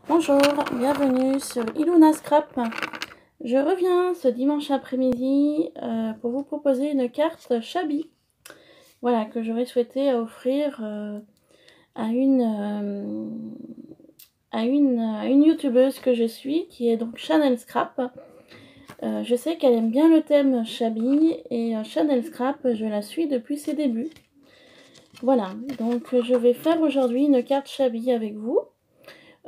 Bonjour, bienvenue sur Iluna Scrap. Je reviens ce dimanche après-midi pour vous proposer une carte Shabby. Voilà, que j'aurais souhaité offrir à une youtubeuse que je suis, qui est donc Chanel Scrap. Je sais qu'elle aime bien le thème Shabby et Chanel Scrap, je la suis depuis ses débuts. Voilà, donc je vais faire aujourd'hui une carte Shabby avec vous.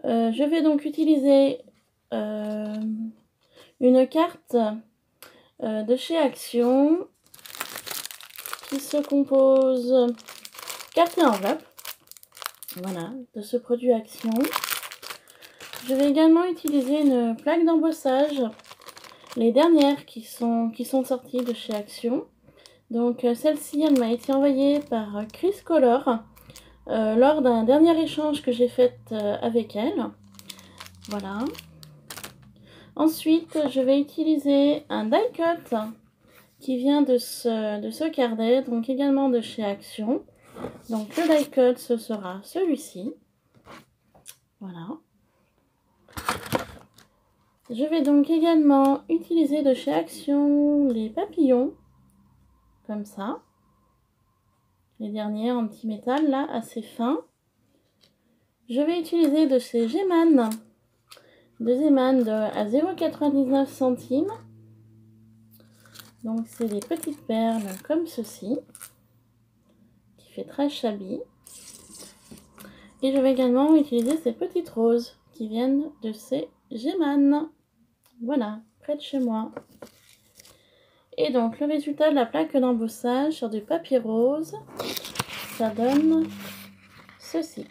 Je vais donc utiliser une carte de chez Action qui se compose carte et enveloppe. Voilà, de ce produit Action. Je vais également utiliser une plaque d'embossage, les dernières qui sont sorties de chez Action. Donc celle-ci, elle m'a été envoyée par Chris Color lors d'un dernier échange que j'ai fait avec elle. Voilà. Ensuite, je vais utiliser un die cut qui vient de ce carnet, donc également de chez Action. Donc le die cut, ce sera celui-ci. Voilà. Je vais donc également utiliser de chez Action les papillons, comme ça. Les derniers en petit métal, là, assez fins. Je vais utiliser de chez Zeman, à 0,99 centimes. Donc c'est des petites perles comme ceci, qui fait très shabby. Et je vais également utiliser ces petites roses qui viennent de chez Zeman. Voilà, près de chez moi. Et donc le résultat de la plaque d'embossage sur du papier rose, ça donne ceci.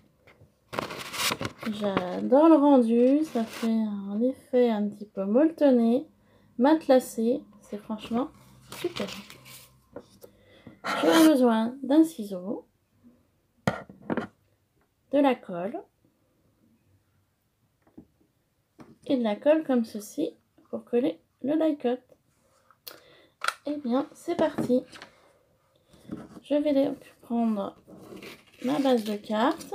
J'adore le rendu, ça fait un effet un petit peu molletonné, matelassé, c'est franchement super. J'aurai besoin d'un ciseau, de la colle et de la colle comme ceci pour coller le die cut. Et bien c'est parti. Je vais donc prendre ma base de cartes.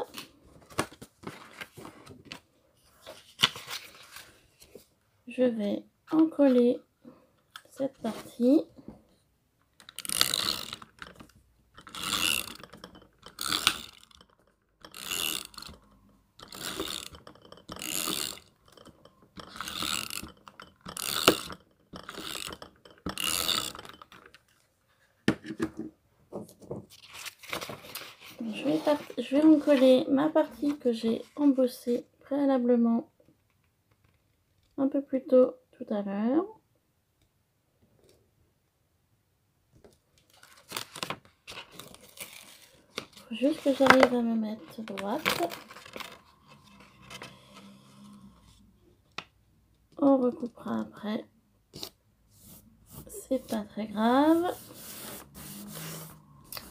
Je vais en coller cette partie. Je vais en coller ma partie que j'ai embossée préalablement un peu plus tôt tout à l'heure. Faut juste que j'arrive à me mettre droite. On recoupera après. C'est pas très grave.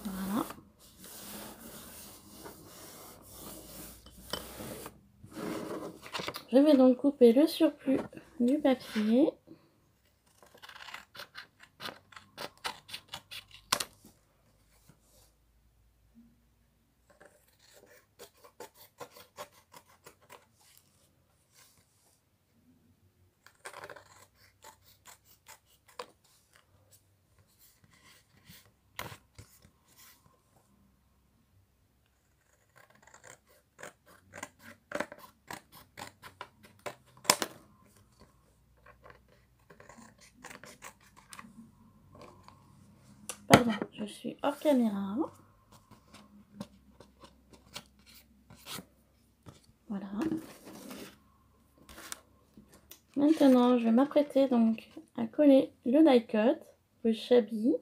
Voilà. Je vais donc couper le surplus du papier. Pardon, je suis hors caméra. Voilà. Maintenant, je vais m'apprêter donc à coller le die cut, le shabby.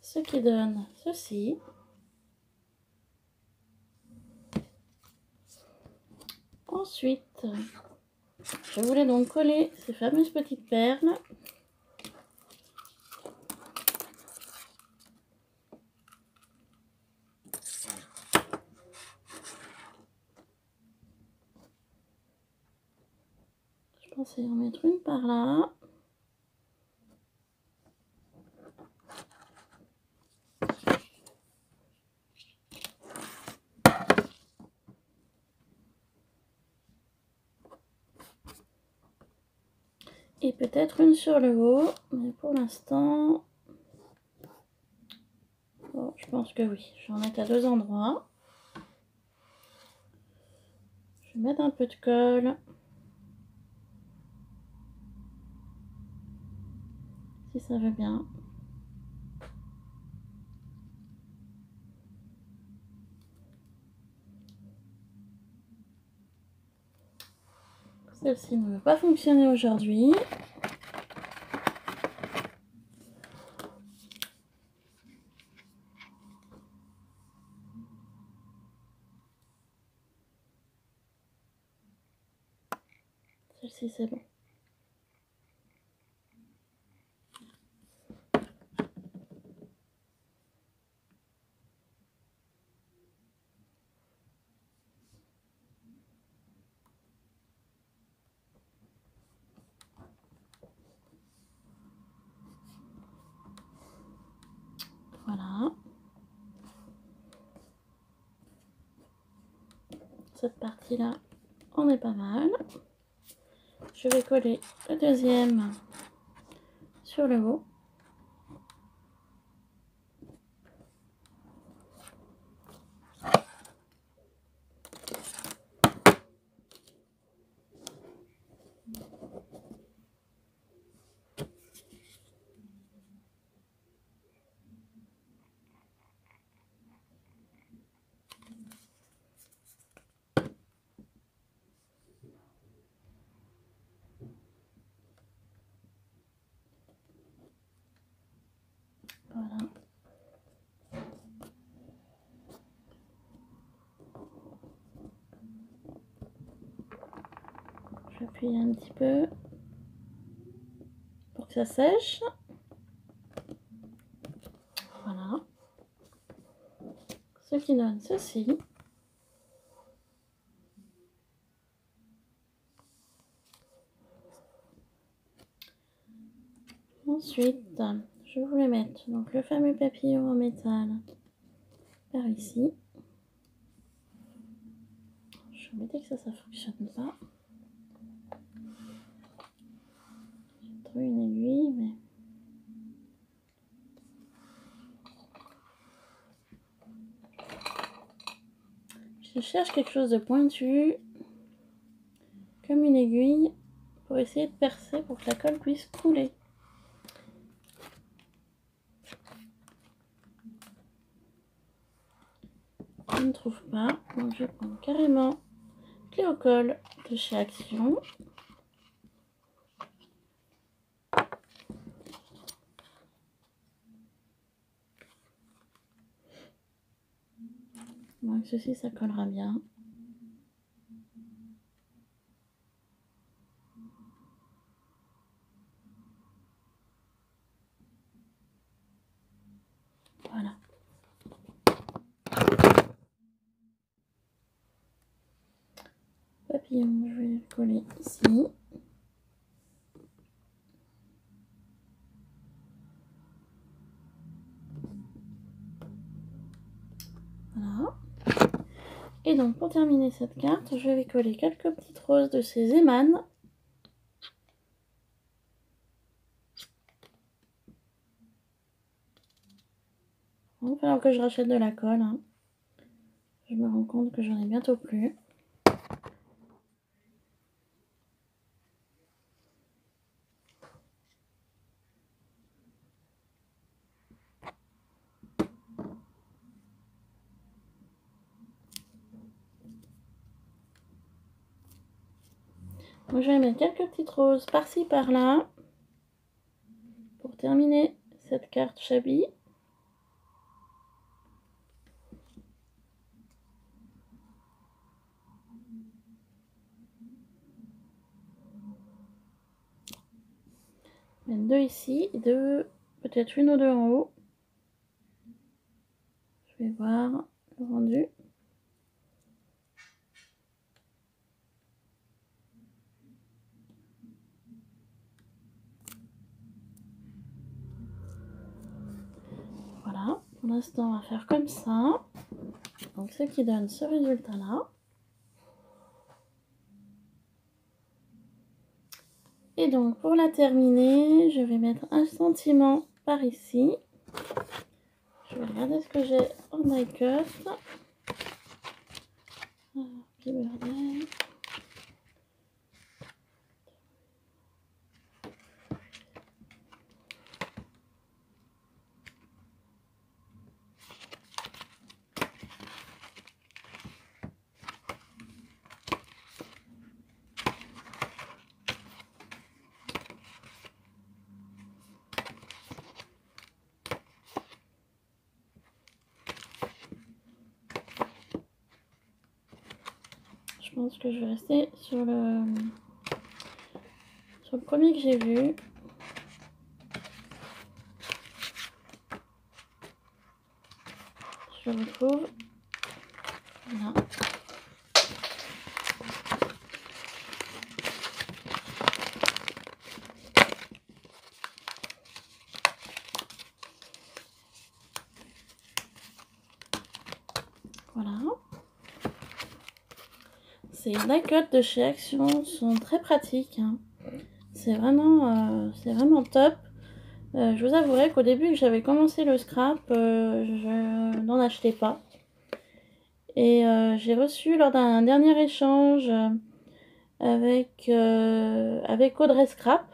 Ce qui donne ceci. Ensuite, je voulais donc coller ces fameuses petites perles. Je pensais en mettre une par là. Et peut-être une sur le haut, mais pour l'instant, bon, je pense que oui. Je vais en mettre à 2 endroits. Je vais mettre un peu de colle. Si ça veut bien. Celle-ci ne veut pas fonctionner aujourd'hui. Celle-ci, c'est bon. Voilà. Cette partie-là, on est pas mal. Je vais coller le deuxième sur le haut. Voilà. J'appuie un petit peu pour que ça sèche. Voilà. Ce qui donne ceci. Ensuite, je voulais mettre donc le fameux papillon en métal par ici. Je me dis que ça fonctionne pas. J'ai trouvé une aiguille, mais je cherche quelque chose de pointu, comme une aiguille, pour essayer de percer pour que la colle puisse couler. Je ne trouve pas, donc je vais prendre carrément clé au colle de chez Action. Donc ceci, ça collera bien. Voilà. Papillon, je vais le coller ici. Voilà. Et donc pour terminer cette carte, je vais coller quelques petites roses de ces émanes. Il va falloir que je rachète de la colle. Hein. Je me rends compte que j'en ai bientôt plus. Donc je vais mettre quelques petites roses par-ci par-là pour terminer cette carte Shabby. Mettre 2 ici, et 2, peut-être une ou deux en haut. Je vais voir le rendu. Voilà, pour l'instant on va faire comme ça. Donc ce qui donne ce résultat là. Et donc pour la terminer, je vais mettre un sentiment par ici. Je vais regarder ce que j'ai en die cut. Je pense que je vais rester sur le premier que j'ai vu. Je le retrouve. Voilà. Voilà. Ces die cuts de chez Action sont très pratiques. Hein. C'est vraiment top. Je vous avouerai qu'au début que j'avais commencé le scrap, je n'en achetais pas. Et j'ai reçu lors d'un dernier échange avec Audrey Scrap.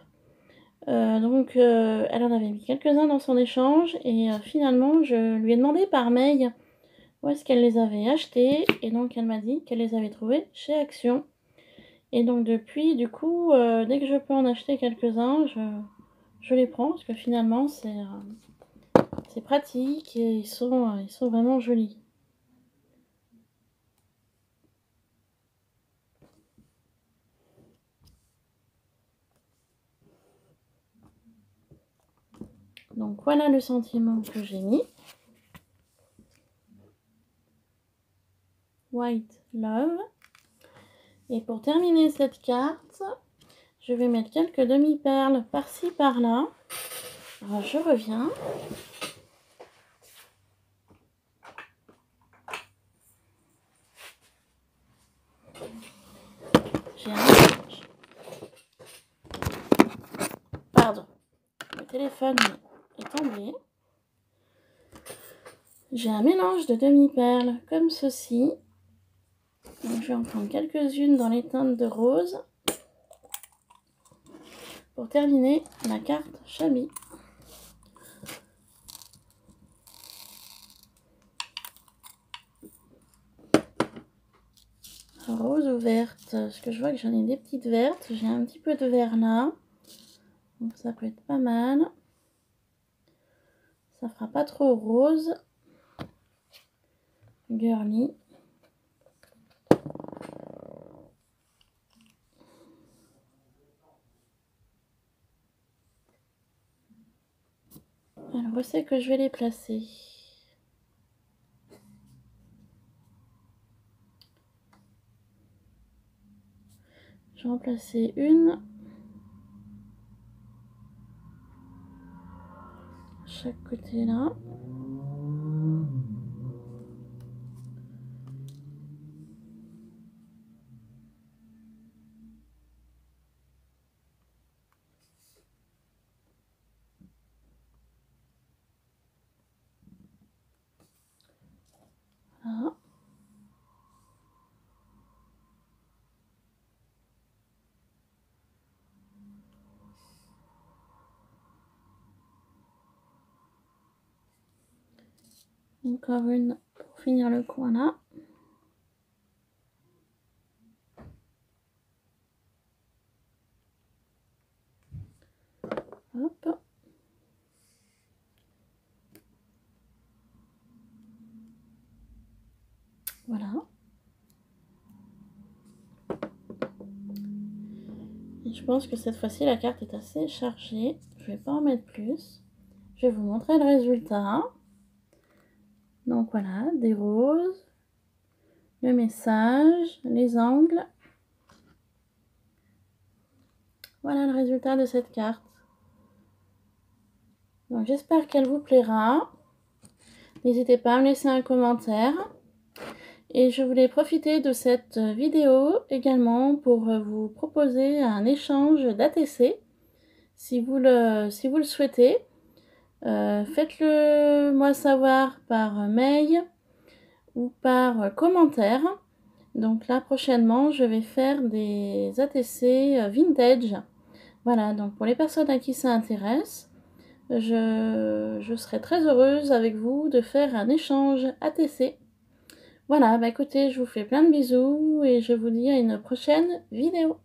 Donc elle en avait mis quelques-uns dans son échange et finalement je lui ai demandé par mail où est-ce qu'elle les avait achetés et donc elle m'a dit qu'elle les avait trouvés chez Action. Et donc depuis, du coup, dès que je peux en acheter quelques-uns, je les prends parce que finalement c'est pratique et ils sont vraiment jolis. Donc voilà le sentiment que j'ai mis. White Love. Et pour terminer cette carte, je vais mettre quelques demi-perles par-ci par-là. Alors je reviens. J'ai un mélange. Pardon, le téléphone est tombé. J'ai un mélange de demi-perles comme ceci. Donc je vais en prendre quelques-unes dans les teintes de rose. Pour terminer la carte Shabby. Rose ou verte, parce que je vois que j'en ai des petites vertes. J'ai un petit peu de vert là. Donc ça peut être pas mal. Ça fera pas trop rose. Girly. Alors où c'est que je vais les placer? Je vais en placer une. Chaque côté là. Voilà. Encore une pour finir le coin là. Hop. Voilà. Je pense que cette fois-ci, la carte est assez chargée. Je vais pas en mettre plus. Je vais vous montrer le résultat. Donc voilà, des roses, le message, les angles. Voilà le résultat de cette carte. Donc j'espère qu'elle vous plaira. N'hésitez pas à me laisser un commentaire. Et je voulais profiter de cette vidéo également pour vous proposer un échange d'ATC. Si vous le souhaitez, faites-le moi savoir par mail ou par commentaire. Donc là prochainement je vais faire des ATC vintage. Voilà, donc pour les personnes à qui ça intéresse, je serai très heureuse avec vous de faire un échange ATC. Voilà, bah écoutez, je vous fais plein de bisous et je vous dis à une prochaine vidéo.